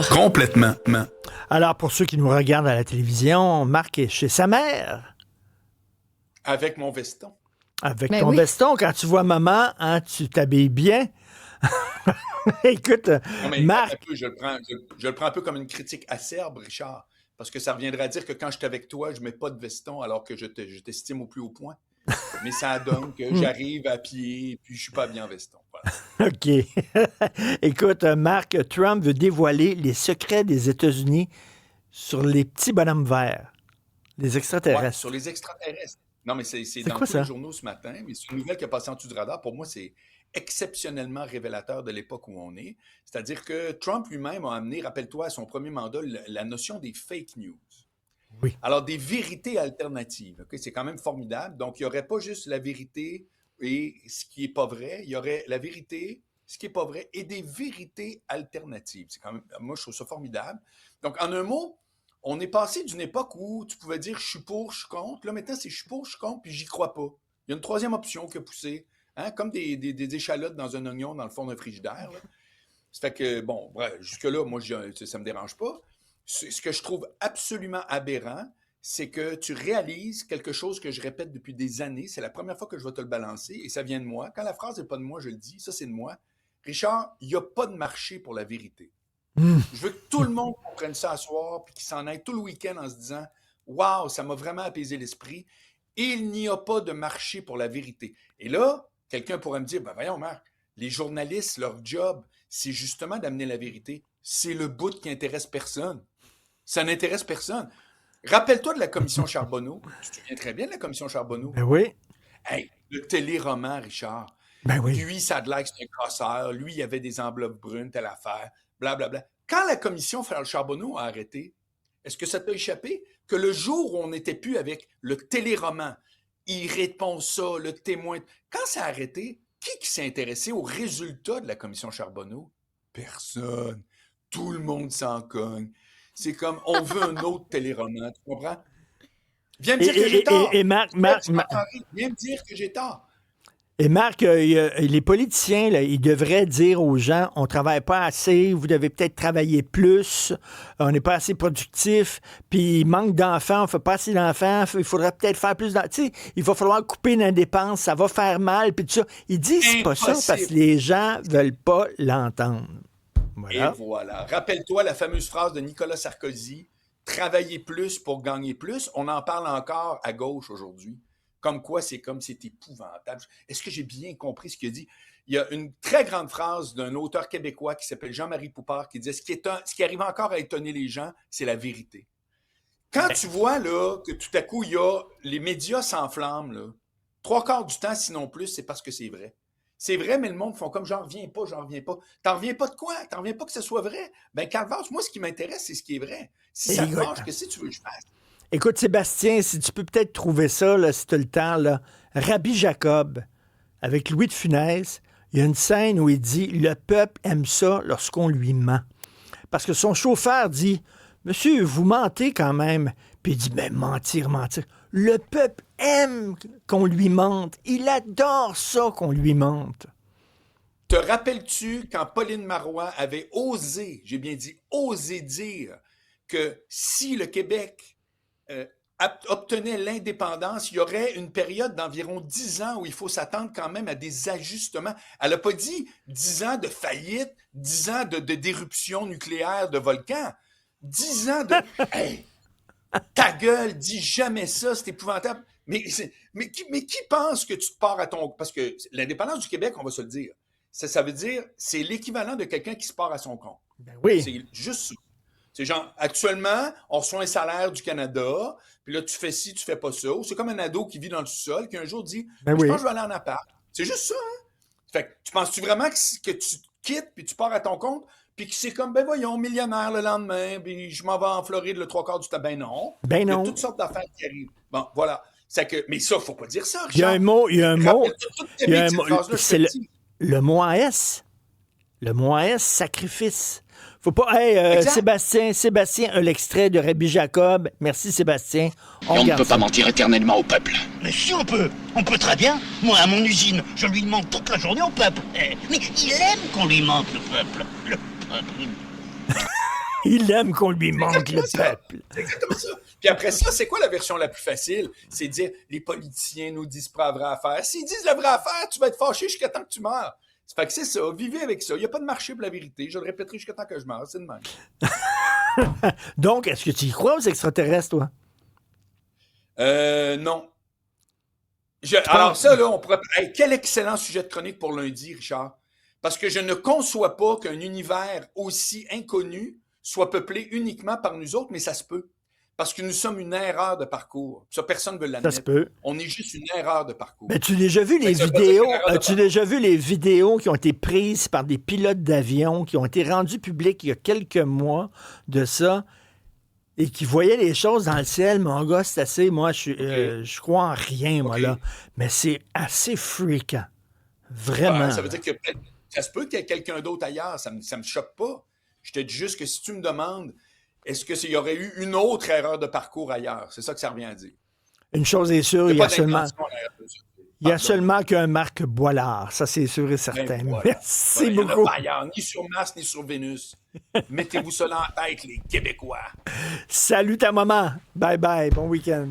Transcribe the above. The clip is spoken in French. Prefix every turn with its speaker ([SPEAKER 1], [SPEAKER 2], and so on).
[SPEAKER 1] Complètement.
[SPEAKER 2] Alors, pour ceux qui nous regardent à la télévision, Marc est chez sa mère.
[SPEAKER 1] Avec mon veston.
[SPEAKER 2] Avec
[SPEAKER 3] Ben
[SPEAKER 2] ton
[SPEAKER 3] oui.
[SPEAKER 2] veston, quand tu vois maman, hein, tu t'habilles bien. Écoute,
[SPEAKER 1] Non, mais
[SPEAKER 2] Marc,
[SPEAKER 1] un peu, je le prends un peu comme une critique acerbe, Richard, parce que ça reviendrait à dire que quand je suis avec toi, je mets pas de veston alors que je t'estime au plus haut point. Mais ça donne que j'arrive à pied puis je suis pas bien en veston. Voilà.
[SPEAKER 2] OK. Écoute, Marc, Trump veut dévoiler les secrets des États-Unis sur les petits bonhommes verts, les
[SPEAKER 1] Ouais,
[SPEAKER 2] extraterrestres.
[SPEAKER 1] sur les extraterrestres. Non, mais c'est
[SPEAKER 2] C'est
[SPEAKER 1] dans
[SPEAKER 2] quoi
[SPEAKER 1] tous les
[SPEAKER 2] ça?
[SPEAKER 1] journaux ce matin, mais c'est une nouvelle qui a passé en dessous du radar. Pour moi, c'est exceptionnellement révélateur de l'époque où on est. C'est-à-dire que Trump lui-même a amené, rappelle-toi, à son premier mandat, la notion des fake news.
[SPEAKER 2] Oui.
[SPEAKER 1] Alors, des vérités alternatives, ok, c'est quand même formidable. Donc, il n'y aurait pas juste la vérité et ce qui n'est pas vrai. Il y aurait la vérité, ce qui n'est pas vrai et des vérités alternatives. C'est quand même, moi, je trouve ça formidable. Donc, en un mot, on est passé d'une époque où tu pouvais dire je suis pour, je suis contre. Là, maintenant, c'est je suis pour, je suis contre, puis j'y crois pas. Il y a une troisième option qui a poussé, hein, comme des échalotes dans un oignon dans le fond d'un frigidaire. Là. Ça fait que, bon, bref, jusque-là, moi, ça me dérange pas. Ce que je trouve absolument aberrant, c'est que tu réalises quelque chose que je répète depuis des années. C'est la première fois que je vais te le balancer et ça vient de moi. Quand la phrase n'est pas de moi, je le dis. Ça, c'est de moi. Richard, il n'y a pas de marché pour la vérité. Je veux que tout le monde comprenne ça à soir puis qu'il s'en aille tout le week-end en se disant « Wow, ça m'a vraiment apaisé l'esprit. » Il n'y a pas de marché pour la vérité. Et là, quelqu'un pourrait me dire « Ben voyons, Marc, les journalistes, leur job, c'est justement d'amener la vérité. C'est le bout qui intéresse personne. Ça n'intéresse personne. » Rappelle-toi de la commission Charbonneau. Tu te souviens très bien de la commission Charbonneau.
[SPEAKER 2] Ben oui.
[SPEAKER 1] Hey, le téléroman, Richard.
[SPEAKER 2] Ben oui.
[SPEAKER 1] Lui, ça a de l'air que c'est un casseur. Lui, il y avait des enveloppes brunes, telle affaire, blablabla. Quand la commission Charbonneau a arrêté, est-ce que ça t'a échappé que le jour où on n'était plus avec le téléroman, il répond ça, le témoin... Quand ça a arrêté, qui s'est intéressé aux résultats de la commission Charbonneau? Personne. Tout le monde s'en cogne. C'est comme, on veut un autre téléroman, tu comprends? Viens me dire que j'ai tort.
[SPEAKER 2] Et Marc,
[SPEAKER 1] Viens me dire que j'ai tort.
[SPEAKER 2] Et Marc, les politiciens, là, ils devraient dire aux gens, on travaille pas assez, vous devez peut-être travailler plus, on n'est pas assez productif, puis il manque d'enfants, on fait pas assez d'enfants, il faudrait peut-être faire plus d'enfants. Tu sais, il va falloir couper dans les dépenses, ça va faire mal, puis tout ça. Ils disent pas ça parce que les gens veulent pas l'entendre. Voilà.
[SPEAKER 1] Et voilà. Rappelle-toi la fameuse phrase de Nicolas Sarkozy, travailler plus pour gagner plus. On en parle encore à gauche aujourd'hui. Comme quoi, c'est épouvantable. Est-ce que j'ai bien compris ce qu'il a dit? Il y a une très grande phrase d'un auteur québécois qui s'appelle Jean-Marie Poupard qui disait ce qui arrive encore à étonner les gens, c'est la vérité. Quand tu vois là, que tout à coup, les médias s'enflamment, là, 3/4 du temps, sinon plus, c'est parce que c'est vrai. C'est vrai, mais le monde font comme j'en reviens pas. T'en reviens pas de quoi? T'en reviens pas que ce soit vrai? Ben, Calvas, moi, ce qui m'intéresse, c'est ce qui est vrai. Si ça te fâche, qu'est-ce que tu veux que je fasse?
[SPEAKER 2] Écoute, Sébastien, si tu peux peut-être trouver ça, là, si tu as le temps, là, Rabbi Jacob, avec Louis de Funès, il y a une scène où il dit « Le peuple aime ça lorsqu'on lui ment. » Parce que son chauffeur dit « Monsieur, vous mentez quand même. » Puis il dit « Mais mentir. Le peuple aime qu'on lui mente. Il adore ça qu'on lui mente. »
[SPEAKER 1] Te rappelles-tu quand Pauline Marois avait osé, j'ai bien dit osé dire que si le Québec obtenait l'indépendance, il y aurait une période d'environ 10 ans où il faut s'attendre quand même à des ajustements. Elle n'a pas dit 10 ans de faillite, 10 ans de d'éruption nucléaire de volcans, 10 ans de... Hey, ta gueule, dis jamais ça, c'est épouvantable. Mais qui pense que tu te pars à ton... Parce que l'indépendance du Québec, on va se le dire, ça veut dire, c'est l'équivalent de quelqu'un qui se part à son compte.
[SPEAKER 2] Ben oui.
[SPEAKER 1] C'est juste ça. C'est genre, actuellement, on reçoit un salaire du Canada, puis là, tu fais ci, tu fais pas ça. Ou c'est comme un ado qui vit dans le sous-sol, qui un jour dit,
[SPEAKER 2] Ben
[SPEAKER 1] je
[SPEAKER 2] oui.
[SPEAKER 1] pense que je vais aller en appart. C'est juste ça, hein? Fait que, tu penses-tu vraiment que tu quittes, puis tu pars à ton compte, puis que c'est comme, ben voyons, millionnaire le lendemain, puis je m'en vais en Floride le 3/4 du temps. Ben non.
[SPEAKER 2] Ben non.
[SPEAKER 1] Il y a toutes sortes d'affaires qui arrivent. Bon, voilà. C'est que, mais ça, faut pas dire ça, Richard.
[SPEAKER 2] Il y a un mot, c'est le mot en S. Le mot en S, sacrifice. Faut pas. Hey, Sébastien a l'extrait de Rabbi Jacob. Merci, Sébastien.
[SPEAKER 4] On ne peut pas mentir éternellement au peuple.
[SPEAKER 5] Mais si on peut très bien. Moi, à mon usine, je lui mente toute la journée au peuple. Mais il aime qu'on lui mente, le peuple. Le peuple.
[SPEAKER 2] Il aime qu'on lui manque le peuple.
[SPEAKER 1] C'est exactement ça. Puis après ça, c'est quoi la version la plus facile? C'est de dire, les politiciens nous disent pas la vraie affaire. S'ils disent la vraie affaire, tu vas être fâché jusqu'à temps que tu meurs. Fait que c'est ça, vivez avec ça. Il n'y a pas de marché pour la vérité. Je le répéterai jusqu'à temps que je meure. C'est de même.
[SPEAKER 2] Donc, est-ce que tu y crois aux extraterrestres, toi?
[SPEAKER 1] Non. Alors ça, là, on pourrait... Hey, quel excellent sujet de chronique pour lundi, Richard. Parce que je ne conçois pas qu'un univers aussi inconnu soit peuplé uniquement par nous autres, mais ça se peut. Parce que nous sommes une erreur de parcours. Ça, personne ne veut
[SPEAKER 2] Ça
[SPEAKER 1] l'admettre.
[SPEAKER 2] se peut.
[SPEAKER 1] On est juste une erreur de parcours.
[SPEAKER 2] Mais tu as déjà vu les
[SPEAKER 1] ça veut pas dire
[SPEAKER 2] vidéos?
[SPEAKER 1] qu'une erreur de
[SPEAKER 2] As-tu déjà vu les vidéos qui ont été prises par des pilotes d'avion, qui ont été rendues publiques il y a quelques mois de ça, et qui voyaient les choses dans le ciel? Mon gars, c'est assez... Moi, je crois en rien, moi,
[SPEAKER 1] Ok.
[SPEAKER 2] là. Mais c'est assez fréquent. Vraiment.
[SPEAKER 1] Ouais, ça veut dire que peut-être ça se peut qu'il y ait quelqu'un d'autre ailleurs. Ça me choque pas. Je te dis juste que si tu me demandes, est-ce qu'il y aurait eu une autre erreur de parcours ailleurs? C'est ça que ça revient à dire.
[SPEAKER 2] Une chose est sûre, il y a seulement...
[SPEAKER 1] d'intention en arrière de ça.
[SPEAKER 2] Il y a
[SPEAKER 1] Pardon.
[SPEAKER 2] seulement qu'un Marc Boilard, ça c'est sûr et certain.
[SPEAKER 1] Ben voilà.
[SPEAKER 2] Merci
[SPEAKER 1] Il y en a
[SPEAKER 2] beaucoup.
[SPEAKER 1] pas ailleurs, ni sur Mars, ni sur Vénus. Mettez-vous cela en tête, les Québécois.
[SPEAKER 2] Salut ta maman. Bye bye. Bon week-end.